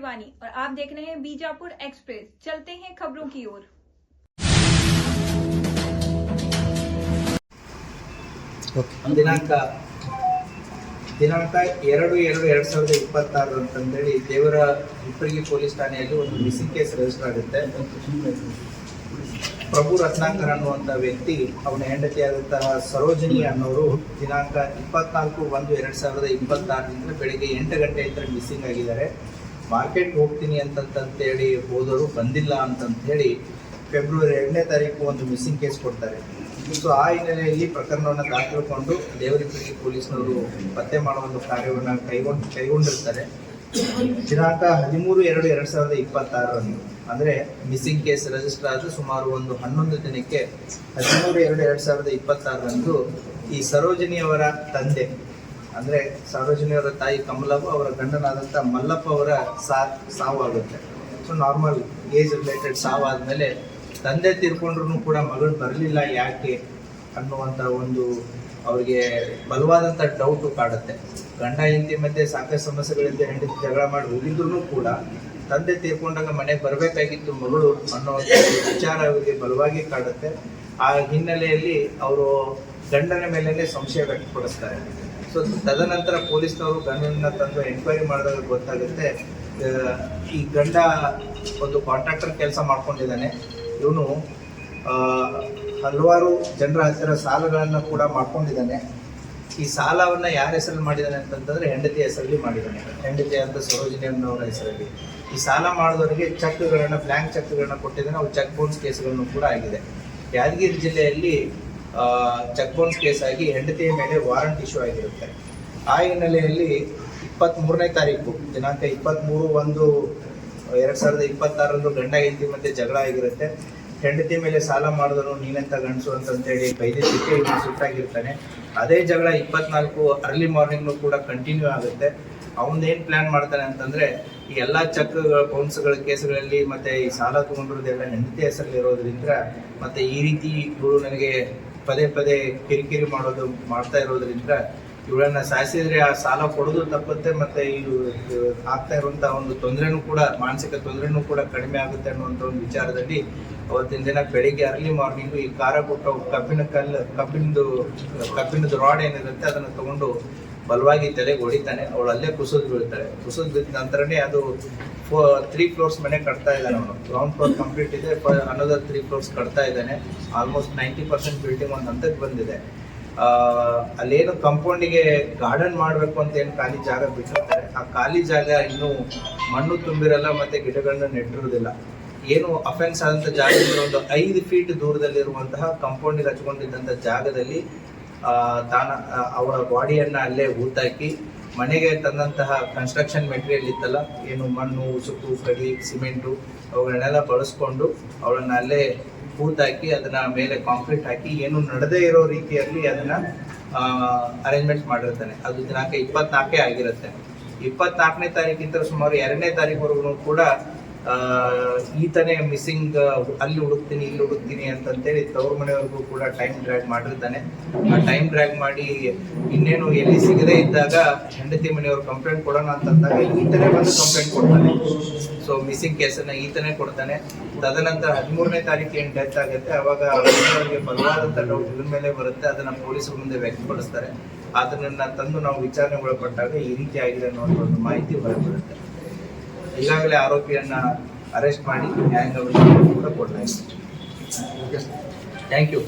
शिवानी और आप देख रहे हैं बीजापुर एक्सप्रेस। चलते हैं खबरों की ओर। ದಿನಾಂಕ 2/2/2026 ಅಂತಂದೇಳಿ ದೇವರ ಹಿಪ್ಪರಗಿ ಪೊಲೀಸ್ ಠಾಣೆಯಲ್ಲಿ ಒಂದು ಮಿಸ್ಸಿಂಗ್ ಕೇಸ್ ರಿಜಿಸ್ಟರ್ ಆಗುತ್ತೆ. ಪ್ರಭು ರತ್ನಾಕರ್ ಅನ್ನುವಂಥ ವ್ಯಕ್ತಿ ಅವನ ಹೆಂಡತಿಯಾದಂತಹ ಸರೋಜಿನಿ ಅನ್ನೋರು ದಿನಾಂಕ 24/1/2026 ಬೆಳಿಗ್ಗೆ 8 ಗಂಟೆಯಿಂದ ಮಿಸ್ಸಿಂಗ್ ಆಗಿದ್ದಾರೆ. ಮಾರ್ಕೆಟ್ ಹೋಗ್ತೀನಿ ಅಂತಂತೇಳಿ ಹೋದವರು ಬಂದಿಲ್ಲ ಅಂತಂತೇಳಿ ಫೆಬ್ರವರಿ 2ನೇ ತಾರೀಕು ಒಂದು ಮಿಸ್ಸಿಂಗ್ ಕೇಸ್ ಕೊಡ್ತಾರೆ. ಸೊ ಆ ಹಿನ್ನೆಲೆಯಲ್ಲಿ ಪ್ರಕರಣವನ್ನು ದಾಖಲಿಸಿಕೊಂಡು ದೇವರಿಪಲ್ಲಿ ಪೊಲೀಸ್ನವರು ಪತ್ತೆ ಮಾಡುವ ಒಂದು ಕಾರ್ಯವನ್ನು ಕೈಗೊಂಡಿರ್ತಾರೆ. ದಿನಾಂಕ 13/2/2026 ಅಂದರೆ ಮಿಸ್ಸಿಂಗ್ ಕೇಸ್ ರಿಜಿಸ್ಟರ್ ಆದ ಸುಮಾರು ಒಂದು 11 ದಿನಕ್ಕೆ 13/2/2026 ಈ ಸರೋಜಿನಿಯವರ ತಂದೆ ಅಂದರೆ ಸರೋಜಿನಿಯವರ ತಾಯಿ ಕಮಲವ್ವ ಅವರ ಗಂಡನಾದಂಥ ಮಲ್ಲಪ್ಪ ಅವರ ಸಾವಾಗುತ್ತೆ. ಸೊ ನಾರ್ಮಲ್ ಏಜ್ ರಿಲೇಟೆಡ್ ಸಾವಾದ್ಮೇಲೆ ತಂದೆ ತೀರ್ಕೊಂಡ್ರು ಕೂಡ ಮಗಳು ಬರಲಿಲ್ಲ ಯಾಕೆ ಅನ್ನುವಂಥ ಒಂದು ಅವ್ರಿಗೆ ಬಲವಾದಂಥ ಡೌಟು ಕಾಡುತ್ತೆ. ಗಂಡ ಹೆಂಡತಿ ಮಧ್ಯೆ ಸಾಕಷ್ಟು ಸಮಸ್ಯೆಗಳಿಂದ ಹೆಂಡತಿ ಜಗಳ ಮಾಡಿ ಹೋಗಿದ್ರು ಕೂಡ ತಂದೆ ತೀರ್ಕೊಂಡಾಗ ಮನೆಗೆ ಬರಬೇಕಾಗಿತ್ತು ಮಗಳು ಅನ್ನುವಂಥ ವಿಚಾರ ಅವರಿಗೆ ಬಲವಾಗಿ ಕಾಡುತ್ತೆ. ಆ ಹಿನ್ನೆಲೆಯಲ್ಲಿ ಅವರು ಗಂಡನ ಮೇಲೆ ಸಂಶಯ ವ್ಯಕ್ತಪಡಿಸ್ತಾರೆ. ಸೊ ತದನಂತರ ಪೊಲೀಸ್ನವರು ಗಂಡನ ತಂದು ಎನ್ಕ್ವೈರಿ ಮಾಡಿದಾಗ ಗೊತ್ತಾಗುತ್ತೆ ಈ ಗಂಡ ಒಂದು ಕಾಂಟ್ರಾಕ್ಟರ್ ಕೆಲಸ ಮಾಡ್ಕೊಂಡಿದ್ದಾನೆ. ಇವನು ಹಲವಾರು ಜನರ ಹತ್ತಿರ ಸಾಲಗಳನ್ನು ಕೂಡ ಮಾಡ್ಕೊಂಡಿದ್ದಾನೆ. ಈ ಸಾಲವನ್ನು ಯಾರ ಹೆಸರಲ್ಲಿ ಮಾಡಿದ್ದಾನೆ ಅಂತಂತಂದರೆ ಹೆಂಡತಿ ಹೆಸರಲ್ಲಿ ಮಾಡಿದ್ದಾನೆ. ಹೆಂಡತಿ ಅಂತ ಸರೋಜಿನಿ ಅನ್ನೋರ ಹೆಸರಲ್ಲಿ ಈ ಸಾಲ ಮಾಡಿದವರಿಗೆ ಚೆಕ್ಗಳನ್ನು ಬ್ಲ್ಯಾಂಕ್ ಚೆಕ್ಗಳನ್ನು ಕೊಟ್ಟಿದ್ದಾನೆ. ಅವು ಚೆಕ್ ಬೌನ್ಸ್ ಕೇಸ್ಗಳನ್ನು ಕೂಡ ಆಗಿದೆ. ಯಾದಗಿರಿ ಜಿಲ್ಲೆಯಲ್ಲಿ ಚೆಕ್ ಬೌನ್ಸ್ ಕೇಸ್ ಆಗಿ ಹೆಂಡತಿಯ ಮೇಲೆ ವಾರಂಟ್ ಇಶ್ಯೂ ಆಗಿರುತ್ತೆ. ಆ ಹಿನ್ನೆಲೆಯಲ್ಲಿ 23ನೇ ತಾರೀಕು ದಿನಾಂಕ 23/1/2026 ಗಂಡ ಹೆಂಡತಿ ಮಧ್ಯೆ ಜಗಳ ಆಗಿರುತ್ತೆ. ಹೆಂಡತಿ ಮೇಲೆ ಸಾಲ ಮಾಡಿದನು ನೀನೆಂತ ಗಂಡಸು ಅಂತೇಳಿ ಬೈದಿದ್ದಕ್ಕೆ ಇವನು ಸುಟ್ಟಾಗಿರ್ತಾನೆ. ಅದೇ ಜಗಳ 24 ಅರ್ಲಿ ಮಾರ್ನಿಂಗ್ನು ಕೂಡ ಕಂಟಿನ್ಯೂ ಆಗುತ್ತೆ. ಅವನೇನು ಪ್ಲ್ಯಾನ್ ಮಾಡ್ತಾನೆ ಅಂತಂದರೆ ಈ ಎಲ್ಲ ಚೆಕ್ ಬೌನ್ಸ್ಗಳ ಕೇಸ್ಗಳಲ್ಲಿ ಮತ್ತು ಈ ಸಾಲ ತೊಗೊಂಡಿರೋದೆಲ್ಲ ಹೆಂಡತಿ ಹೆಸರಲ್ಲಿ ಇರೋದ್ರಿಂದ ಮತ್ತು ಈ ರೀತಿ ಇವಳು ನನಗೆ ಪದೇ ಪದೇ ಕಿರಿಕಿರಿ ಮಾಡ್ತಾ ಇರೋದ್ರಿಂದ ಇವಳನ್ನ ಸಾಯಿಸಿದ್ರೆ ಆ ಸಾಲ ಕೊಡೋದು ತಪ್ಪುತ್ತೆ ಮತ್ತು ಇದು ಆಗ್ತಾ ಇರುವಂಥ ಒಂದು ತೊಂದರೆನೂ ಕೂಡ ಮಾನಸಿಕ ತೊಂದರೆನೂ ಕೂಡ ಕಡಿಮೆ ಆಗುತ್ತೆ ಅನ್ನುವಂಥ ಒಂದು ವಿಚಾರದಲ್ಲಿ ಅವತ್ತಿನ ದಿನ ಬೆಳಿಗ್ಗೆ ಅರ್ಲಿ ಮಾರ್ನಿಂಗು ಈ ಖಾರ ಕೊಟ್ಟು ಕಬ್ಬಿಣದ ರಾಡ್ ಏನಿರುತ್ತೆ ಅದನ್ನು ತಗೊಂಡು ಬಲವಾಗಿ ತಲೆಗೆ ಹೊಡಿತಾನೆ. ಅವಳು ಅಲ್ಲೇ ಕುಸಿದು ಬೀಳ್ತಾಳೆ. ಕುಸಿದು ಬಿದ್ದ ನಂತರನೇ ಅದು 3 ಫ್ಲೋರ್ಸ್ ಮನೆ ಕಟ್ತಾ ಇದ್ದಾನೆ. ಅವನು ಗ್ರೌಂಡ್ ಫ್ಲೋರ್ ಕಂಪ್ಲೀಟ್ ಇದೆ, ಅನದರ್ 3 ಫ್ಲೋರ್ಸ್ ಕಟ್ತಾ ಇದ್ದಾನೆ. ಆಲ್ಮೋಸ್ಟ್ 90% ಬಿಲ್ಡಿಂಗ್ ಒಂದು ಹಂತಕ್ಕೆ ಬಂದಿದೆ. ಅಲ್ಲೇನು ಕಂಪೌಂಡಿಗೆ ಗಾರ್ಡನ್ ಮಾಡಬೇಕು ಅಂತ ಏನು ಖಾಲಿ ಜಾಗ ಬಿಟ್ಟಿರ್ತಾರೆ. ಆ ಖಾಲಿ ಜಾಗ ಇನ್ನೂ ಮಣ್ಣು ತುಂಬಿರಲ್ಲ ಮತ್ತು ಗಿಡಗಳನ್ನ ನೆಟ್ಟಿರೋದಿಲ್ಲ. ಏನು ಅಫೆನ್ಸ್ ಆದಂಥ ಜಾಗದಿಂದ ಒಂದು 5 ಫೀಟ್ ದೂರದಲ್ಲಿರುವಂತಹ ಕಂಪೌಂಡಿಗೆ ಹಚ್ಕೊಂಡಿದ್ದಂಥ ಜಾಗದಲ್ಲಿ ಅವರ ಬಾಡಿಯನ್ನು ಅಲ್ಲೇ ಹೂತಾಕಿ ಮನೆಗೆ ತಂದಂತಹ ಕನ್ಸ್ಟ್ರಕ್ಷನ್ ಮೆಟೀರಿಯಲ್ ಇತ್ತಲ್ಲ, ಏನು ಮಣ್ಣು, ಉಸುಕು, ಕಡಿ, ಸಿಮೆಂಟು ಅವುಗಳನ್ನೆಲ್ಲ ಬಳಸ್ಕೊಂಡು ಅವಳನ್ನು ಅಲ್ಲೇ ಹೂತಾಕಿ ಅದನ್ನ ಮೇಲೆ ಕಾಂಕ್ರೀಟ್ ಹಾಕಿ ಏನು ನಡೆದೇ ಇರೋ ರೀತಿಯಲ್ಲಿ ಅದನ್ನ ಅರೇಂಜ್ಮೆಂಟ್ ಮಾಡಿರ್ತಾನೆ. ಅದು ದಿನಾಂಕ 24 ಆಗಿರುತ್ತೆ. 24ನೇ ತಾರೀಕಿಂತ ಸುಮಾರು 2ನೇ ತಾರೀಕುವರೆಗೂ ಕೂಡ ಈತನೇ ಮಿಸ್ಸಿಂಗ್, ಅಲ್ಲಿ ಹುಡುಕ್ತೀನಿ ಇಲ್ಲಿ ಹುಡುಕ್ತೀನಿ ಅಂತಂತೇಳಿ ತವ್ರ ಮನೆಯವರೆಗೂ ಕೂಡ ಟೈಮ್ ಡ್ರ್ಯಾಗ್ ಮಾಡಿರ್ತಾನೆ. ಆ ಟೈಮ್ ಡ್ರ್ಯಾಗ್ ಮಾಡಿ ಇನ್ನೇನು ಎಲ್ಲಿ ಸಿಗದೇ ಇದ್ದಾಗ ಹೆಂಡತಿ ಮನೆಯವರು ಕಂಪ್ಲೇಂಟ್ ಕೊಡೋಣ ಅಂತಂದಾಗ ಈತನೇ ಬಂದು ಕಂಪ್ಲೇಂಟ್ ಕೊಡ್ತಾನೆ. ಸೊ ಮಿಸ್ಸಿಂಗ್ ಕೇಸನ್ನು ಈತನೇ ಕೊಡ್ತಾನೆ. ತದನಂತರ 13ನೇ ತಾರೀಕು ಏನು ಡೆತ್ ಆಗುತ್ತೆ ಅವಾಗ ಅವರಿಗೆ ಬಲವಾದಂಥ ಡೌಟ್ ಇದ್ರ ಮೇಲೆ ಬರುತ್ತೆ. ಅದನ್ನು ಪೊಲೀಸರ ಮುಂದೆ ವ್ಯಕ್ತಪಡಿಸ್ತಾರೆ. ಅದನ್ನ ತಂದು ನಾವು ವಿಚಾರಣೆ ಒಳಪಟ್ಟಾಗ ಈ ರೀತಿ ಆಗಿದೆ ಅನ್ನುವಂಥ ಒಂದು ಮಾಹಿತಿ ಹೊರಬರುತ್ತೆ. ಈಗಾಗಲೇ ಆರೋಪಿಯನ್ನ ಅರೆಸ್ಟ್ ಮಾಡಿ ನ್ಯಾಯಾಂಗ ಕೂಡ ಕೊಡಲಾಗಿದೆ. Thank you.